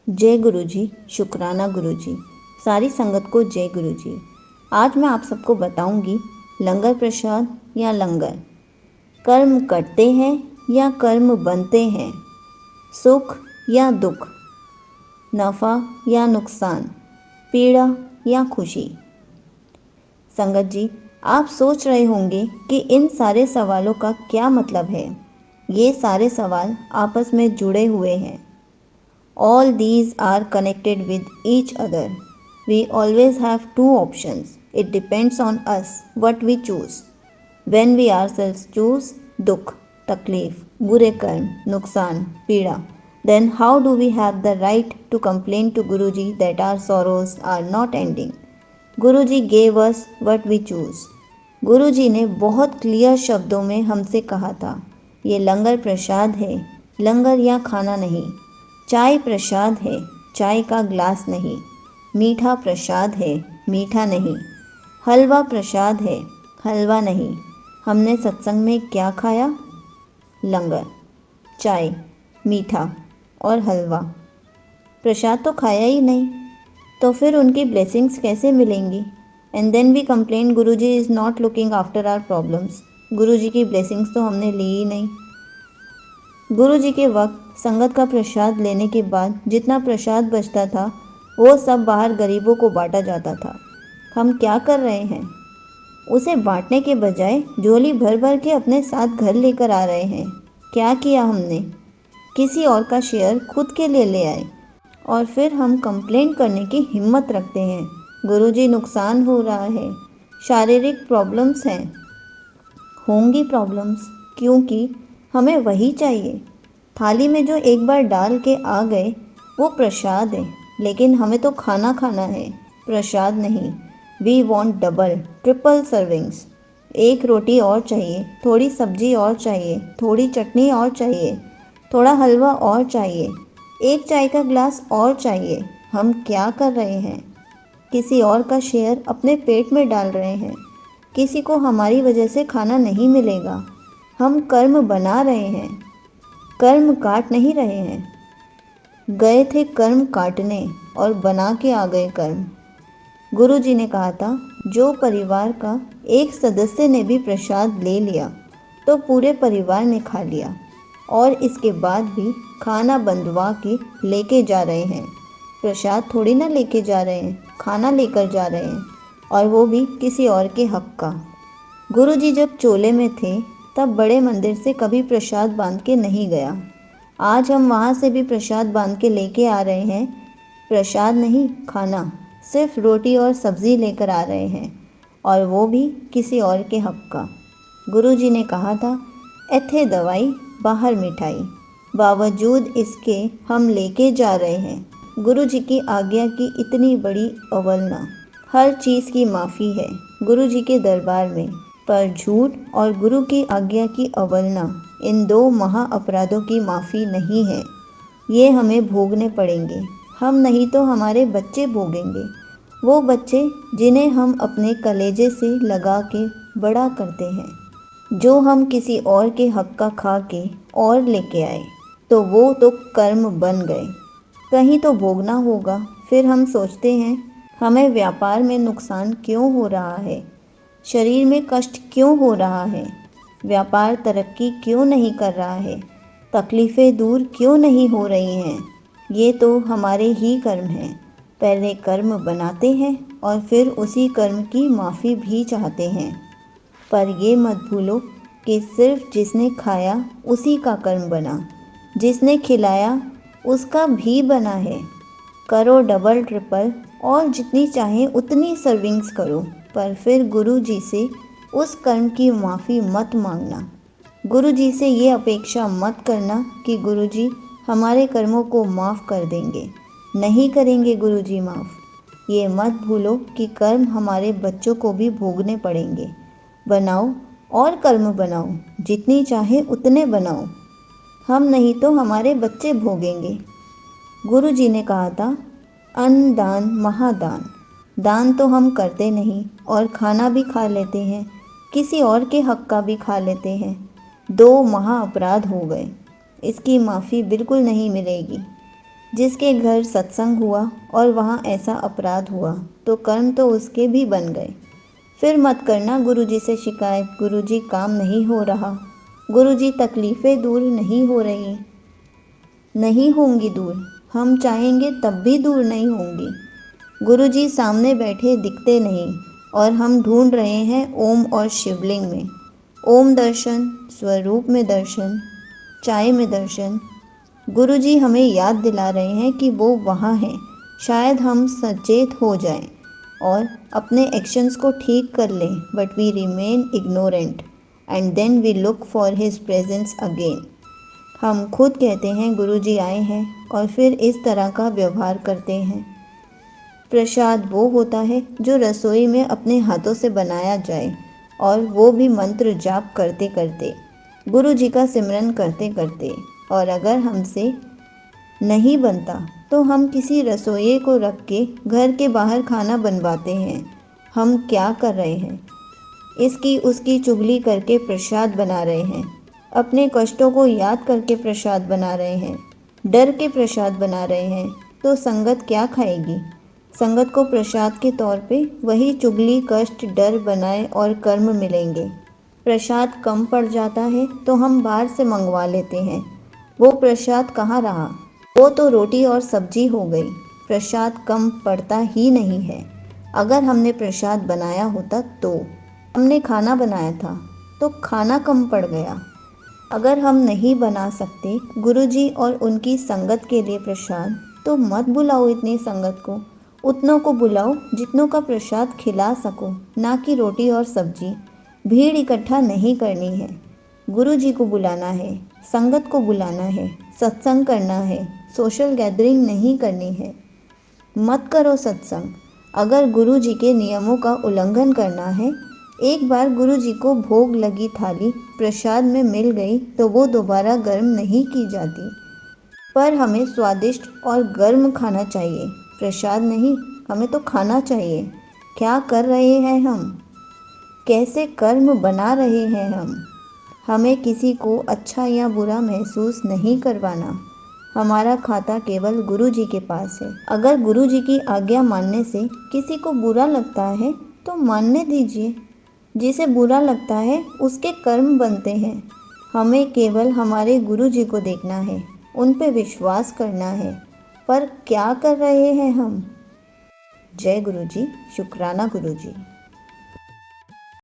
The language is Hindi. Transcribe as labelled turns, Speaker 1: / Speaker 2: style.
Speaker 1: जय गुरु जी, शुक्राना गुरु जी, सारी संगत को जय गुरु जी। आज मैं आप सबको बताऊंगी लंगर प्रसाद या लंगर। कर्म करते हैं या कर्म बनते हैं, सुख या दुख, नफ़ा या नुकसान, पीड़ा या खुशी। संगत जी, आप सोच रहे होंगे कि इन सारे सवालों का क्या मतलब है। ये सारे सवाल आपस में जुड़े हुए हैं। All these are connected with each other. We always have two options. It depends on us what we choose. When we ourselves choose dukh, taklif, बुरे कर्म, नुकसान, पीड़ा, then how do we have the right to complain to Guruji that our sorrows are not ending? Guruji gave us what we choose. गुरुजी ने बहुत क्लियर शब्दों में हमसे कहा था, ये लंगर प्रसाद है, लंगर या खाना नहीं। चाय प्रसाद है, चाय का ग्लास नहीं। मीठा प्रसाद है, मीठा नहीं। हलवा प्रसाद है, हलवा नहीं। हमने सत्संग में क्या खाया? लंगर, चाय, मीठा और हलवा। प्रसाद तो खाया ही नहीं, तो फिर उनकी ब्लेसिंग्स कैसे मिलेंगी? And then we complain Guruji is not looking after our problems. Guruji की ब्लेसिंग्स तो हमने ली ही नहीं। गुरु जी के वक्त संगत का प्रसाद लेने के बाद जितना प्रसाद बचता था वो सब बाहर गरीबों को बांटा जाता था। हम क्या कर रहे हैं? उसे बांटने के बजाय झोली भर भर के अपने साथ घर लेकर आ रहे हैं। क्या किया हमने? किसी और का शेयर खुद के लिए ले आए और फिर हम कंप्लेंट करने की हिम्मत रखते हैं। गुरु जी नुकसान हो रहा है, शारीरिक प्रॉब्लम्स हैं। होंगी प्रॉब्लम्स, क्योंकि हमें वही चाहिए। थाली में जो एक बार डाल के आ गए वो प्रसाद है, लेकिन हमें तो खाना खाना है, प्रसाद नहीं। We want double triple servings. एक रोटी और चाहिए, थोड़ी सब्जी और चाहिए, थोड़ी चटनी और चाहिए, थोड़ा हलवा और चाहिए, एक चाय का ग्लास और चाहिए। हम क्या कर रहे हैं? किसी और का शेयर अपने पेट में डाल रहे हैं। किसी को हमारी वजह से खाना नहीं मिलेगा। हम कर्म बना रहे हैं, कर्म काट नहीं रहे हैं। गए थे कर्म काटने और बना के आ गए कर्म। गुरु जी ने कहा था, जो परिवार का एक सदस्य ने भी प्रसाद ले लिया तो पूरे परिवार ने खा लिया, और इसके बाद भी खाना बंधवा के लेके जा रहे हैं। प्रसाद थोड़ी ना लेके जा रहे हैं, खाना लेकर जा रहे हैं, और वो भी किसी और के हक का। गुरु जी जब चोले में थे तब बड़े मंदिर से कभी प्रसाद बांध के नहीं गया। आज हम वहाँ से भी प्रसाद बांध के लेके आ रहे हैं। प्रसाद नहीं, खाना, सिर्फ रोटी और सब्ज़ी लेकर आ रहे हैं, और वो भी किसी और के हक का। गुरु जी ने कहा था, एथे दवाई बाहर मिठाई, बावजूद इसके हम लेके जा रहे हैं। गुरु जी की आज्ञा की इतनी बड़ी अवहेलना, हर चीज़ की माफ़ी है गुरु जी के दरबार में, पर झूठ और गुरु की आज्ञा की अवहेलना, इन दो महा अपराधों की माफ़ी नहीं है। ये हमें भोगने पड़ेंगे। हम नहीं तो हमारे बच्चे भोगेंगे, वो बच्चे जिन्हें हम अपने कलेजे से लगा के बड़ा करते हैं। जो हम किसी और के हक का खा के और लेके आए तो वो तो कर्म बन गए, कहीं तो भोगना होगा। फिर हम सोचते हैं, हमें व्यापार में नुकसान क्यों हो रहा है, शरीर में कष्ट क्यों हो रहा है, व्यापार तरक्की क्यों नहीं कर रहा है, तकलीफ़ें दूर क्यों नहीं हो रही हैं। ये तो हमारे ही कर्म हैं। पहले कर्म बनाते हैं और फिर उसी कर्म की माफ़ी भी चाहते हैं। पर ये मत भूलो कि सिर्फ जिसने खाया उसी का कर्म बना, जिसने खिलाया उसका भी बना है। करो डबल ट्रिपल और जितनी चाहें उतनी सर्विंग्स करो, पर फिर गुरु जी से उस कर्म की माफ़ी मत मांगना। गुरु जी से ये अपेक्षा मत करना कि गुरु जी हमारे कर्मों को माफ़ कर देंगे। नहीं करेंगे गुरु जी माफ़। ये मत भूलो कि कर्म हमारे बच्चों को भी भोगने पड़ेंगे। बनाओ और कर्म बनाओ, जितनी चाहे उतने बनाओ। हम नहीं तो हमारे बच्चे भोगेंगे। गुरु जी ने कहा था, अन्न दान महादान। दान तो हम करते नहीं और खाना भी खा लेते हैं, किसी और के हक का भी खा लेते हैं। दो महा अपराध हो गए, इसकी माफ़ी बिल्कुल नहीं मिलेगी। जिसके घर सत्संग हुआ और वहाँ ऐसा अपराध हुआ तो कर्म तो उसके भी बन गए। फिर मत करना गुरुजी से शिकायत, गुरुजी काम नहीं हो रहा, गुरुजी तकलीफ़ें दूर नहीं हो रही, नहीं होंगी दूर, हम चाहेंगे तब भी दूर नहीं होंगी। गुरुजी सामने बैठे दिखते नहीं और हम ढूंढ रहे हैं ओम और शिवलिंग में। ओम दर्शन, स्वरूप में दर्शन, चाय में दर्शन। गुरुजी हमें याद दिला रहे हैं कि वो वहाँ हैं। शायद हम सचेत हो जाएं और अपने एक्शंस को ठीक कर लें, but we remain ignorant and then we look for his presence again. हम खुद कहते हैं गुरुजी आए हैं और फिर इस तरह का व्यवहार करते हैं। प्रसाद वो होता है जो रसोई में अपने हाथों से बनाया जाए और वो भी मंत्र जाप करते करते, गुरुजी का सिमरन करते करते। और अगर हमसे नहीं बनता तो हम किसी रसोइये को रख के घर के बाहर खाना बनवाते हैं। हम क्या कर रहे हैं? इसकी उसकी चुगली करके प्रसाद बना रहे हैं। अपने कष्टों को याद करके प्रसाद बना रहे हैं, डर के प्रसाद बना रहे हैं। तो संगत क्या खाएगी? संगत को प्रसाद के तौर पे वही चुगली, कष्ट, डर बनाए और कर्म मिलेंगे। प्रसाद कम पड़ जाता है तो हम बाहर से मंगवा लेते हैं। वो प्रसाद कहाँ रहा? वो तो रोटी और सब्जी हो गई। प्रसाद कम पड़ता ही नहीं है। अगर हमने प्रसाद बनाया होता तो हमने खाना बनाया था तो खाना कम पड़ गया। अगर हम नहीं बना सकते गुरुजी और उनकी संगत के लिए प्रसाद, तो मत बुलाओ इतनी संगत को। उतनों को बुलाओ जितनों का प्रसाद खिला सको, ना कि रोटी और सब्जी। भीड़ इकट्ठा नहीं करनी है। गुरुजी को बुलाना है, संगत को बुलाना है, सत्संग करना है, सोशल गैदरिंग नहीं करनी है। मत करो सत्संग। अगर गुरुजी के नियमों का उल्लंघन करना है, एक बार गुरुजी को भोग लगी थाली प्रसाद में मिल गई तो वो दोबारा गर्म नहीं की जाती। पर हमें स्वादिष्ट और गर्म खाना चाहिए, प्रसाद नहीं। हमें तो खाना चाहिए। क्या कर रहे हैं हम? कैसे कर्म बना रहे हैं हम? हमें किसी को अच्छा या बुरा महसूस नहीं करवाना। हमारा खाता केवल गुरुजी के पास है। अगर गुरुजी की आज्ञा मानने से किसी को बुरा लगता है तो मानने दीजिए। जिसे बुरा लगता है उसके कर्म बनते हैं। हमें केवल हमारे गुरुजी को देखना है, उन पे विश्वास करना है। पर क्या कर रहे हैं हम? जय गुरुजी, शुक्राना गुरुजी।